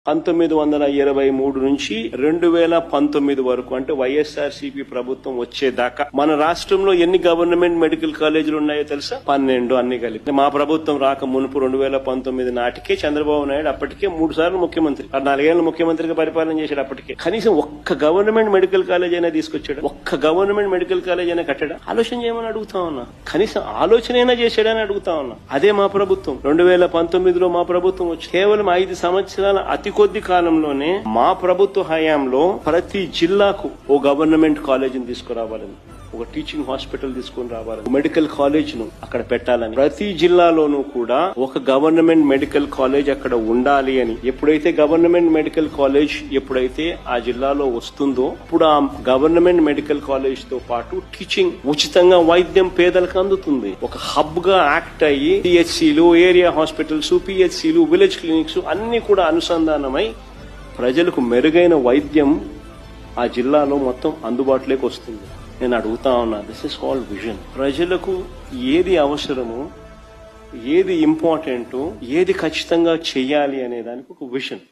1923 నుంచి 2019 వరకు అంటే వైఎస్ఆర్సీపీ ప్రభుత్వం వచ్చేదాకా మన రాష్ట్రంలో ఎన్ని గవర్నమెంట్ మెడికల్ కాలేజీలు ఉన్నాయో తెలుసా? 12 అన్ని కలిపి. మా ప్రభుత్వం రాక మునుపు 2019 నాటికే చంద్రబాబు నాయుడు అప్పటికే 3 సార్లు ముఖ్యమంత్రి, 4 ఏళ్ళు ముఖ్యమంత్రిగా పరిపాలన చేశాడు. అప్పటికే కనీసం ఒక్క గవర్నమెంట్ మెడికల్ కాలేజ్ అయినా తీసుకొచ్చాడు, ఒక్క గవర్నమెంట్ మెడికల్ కాలేజ్ అయినా కట్టాడు? ఆలోచన చేయమని అడుగుతా ఉన్నా, కనీసం ఆలోచన అయినా చేశాడని అడుగుతా ఉన్నా. అదే మా ప్రభుత్వం 2019లో మా ప్రభుత్వం వచ్చి కేవలం 5 సంవత్సరాల అతి కొద్ది కాలంలోనే మా ప్రభుత్వ హయాంలో ప్రతి జిల్లాకు ఓ గవర్నమెంట్ కాలేజీని తీసుకురావాలని, ఒక టీచింగ్ హాస్పిటల్ తీసుకుని రావాలని, మెడికల్ కాలేజ్ ను అక్కడ పెట్టాలని, ప్రతి జిల్లాలోనూ కూడా ఒక గవర్నమెంట్ మెడికల్ కాలేజ్ అక్కడ ఉండాలి అని. ఎప్పుడైతే గవర్నమెంట్ మెడికల్ కాలేజ్ ఎప్పుడైతే ఆ జిల్లాలో వస్తుందో అప్పుడు ఆ గవర్నమెంట్ మెడికల్ కాలేజ్ తో పాటు టీచింగ్, ఉచితంగా వైద్యం పేదలకు అందుతుంది. ఒక హబ్ గా యాక్ట్ అయ్యి పిహెచ్సిలు, ఏరియా హాస్పిటల్స్, పిహెచ్సిలు, విలేజ్ క్లినిక్స్ అన్ని కూడా అనుసంధానమై ప్రజలకు మెరుగైన వైద్యం ఆ జిల్లాలో మొత్తం అందుబాటులోకి వస్తుంది. నేను అడుగుతా ఉన్నా, దిస్ ఇస్ కాల్డ్ విజన్. ప్రజలకు ఏది అవసరమో, ఏది ఇంపార్టెంటో, ఏది ఖచ్చితంగా చెయ్యాలి అనే దానికి ఒక విజన్.